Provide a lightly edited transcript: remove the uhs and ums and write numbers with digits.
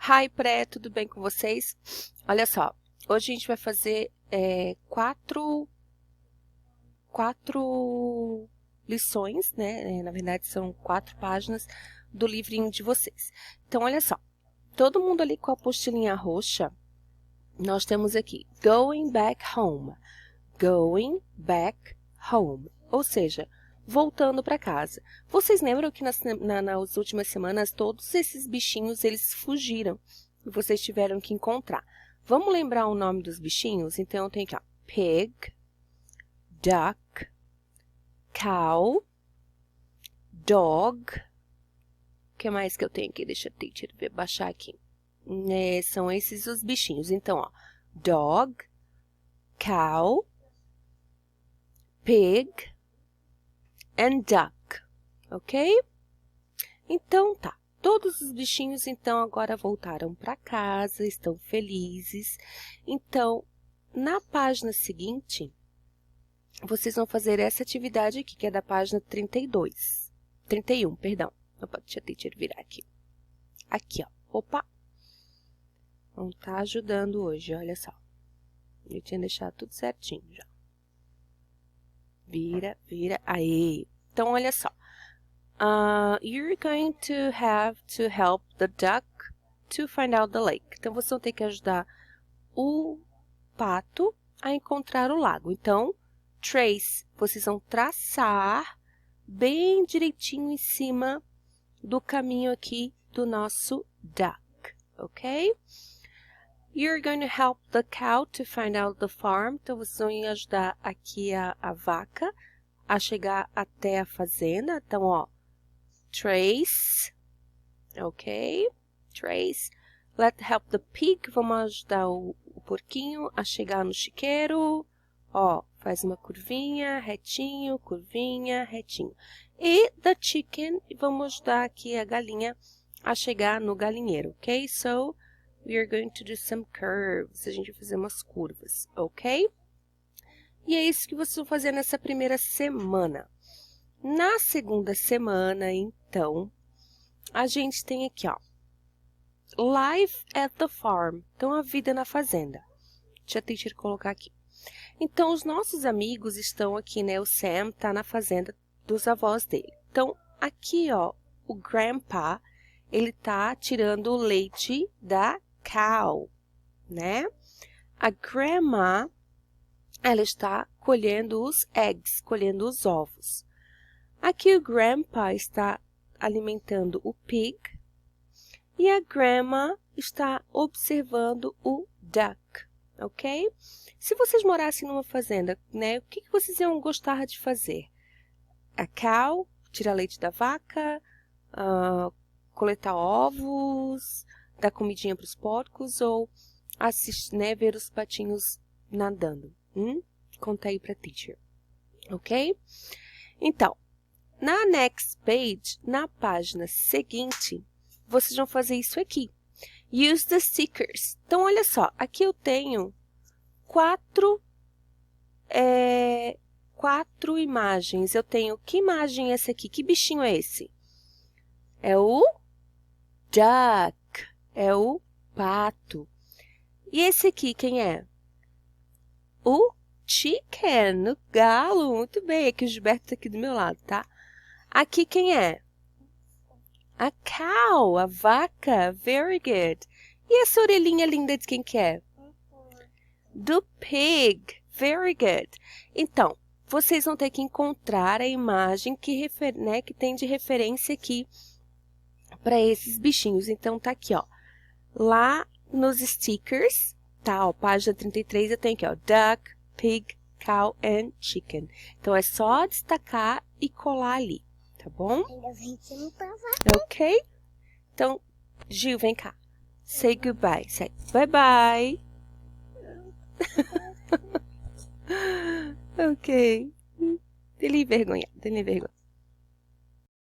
Hi, pré, tudo bem com vocês? Olha só, hoje a gente vai fazer quatro lições, né? Na verdade, são 4 páginas do livrinho de vocês. Então, olha só, todo mundo ali com a apostilinha roxa, nós temos aqui, going back home. Going back home, ou seja, voltando para casa. Vocês lembram que nas últimas semanas todos esses bichinhos eles fugiram e vocês tiveram que encontrar. Vamos lembrar o nome dos bichinhos? Então, tem aqui, ó, pig, duck, cow, dog. O que mais que eu tenho aqui? Deixa eu baixar aqui. São esses os bichinhos. Então, ó, dog, cow, pig and duck, ok? Então, tá. Todos os bichinhos, então, agora voltaram para casa, estão felizes. Então, na página seguinte, vocês vão fazer essa atividade aqui, que é da página 31, perdão. Opa, deixa eu virar aqui. Aqui, ó. Opa! Não tá ajudando hoje, olha só. Eu tinha deixado tudo certinho já. Vira. Aí. Então, olha só. You're going to have to help the duck to find out the lake. Então, vocês vão ter que ajudar o pato a encontrar o lago. Então, trace. Vocês vão traçar bem direitinho em cima do caminho aqui do nosso duck. Ok? You're going to help the cow to find out the farm. Então, vocês vão ajudar aqui a vaca a chegar até a fazenda. Então, ó, trace, ok? Trace. Let's help the pig. Vamos ajudar o porquinho a chegar no chiqueiro. Ó, faz uma curvinha, retinho, curvinha, retinho. E the chicken, vamos ajudar aqui a galinha a chegar no galinheiro, ok? So, we are going to do some curves. A gente vai fazer umas curvas, ok? E é isso que vocês vão fazer nessa primeira semana. Na segunda semana, então, a gente tem aqui, ó, Life at the Farm. Então, a vida na fazenda. Deixa a teacher colocar aqui. Então, os nossos amigos estão aqui, né? O Sam tá na fazenda dos avós dele. Então, aqui, ó, o Grandpa, ele tá tirando o leite da cow, né? A Grandma, ela está colhendo os eggs, colhendo os ovos. Aqui o Grandpa está alimentando o pig e a Grandma está observando o duck, ok? Se vocês morassem numa fazenda, né, o que vocês iam gostar de fazer? A cow, tirar leite da vaca, coletar ovos, dar comidinha para os porcos ou assistir, né, ver os patinhos nadando. Conta aí para teacher, ok? Então, na next page, na página seguinte, vocês vão fazer isso aqui. Use the stickers. Então, olha só, aqui eu tenho quatro imagens. Eu tenho, que imagem é essa aqui? Que bichinho é esse? É o duck, é o pato. E esse aqui, quem é? O chicken, o galo. Muito bem, aqui o Gilberto tá aqui do meu lado, tá? Aqui quem é? A cow, a vaca. Very good. E essa orelhinha linda de quem que é? Do pig. Very good. Então, vocês vão ter que encontrar a imagem que tem de referência aqui para esses bichinhos. Então, tá aqui, ó. Lá nos stickers, tá, ó, página 33, eu tenho aqui, ó, duck, pig, cow and chicken. Então, é só destacar e colar ali, tá bom? Ok? Então, Gil, vem cá. Say goodbye. Say bye-bye. Ok. Ele envergonhado, ele envergonhado.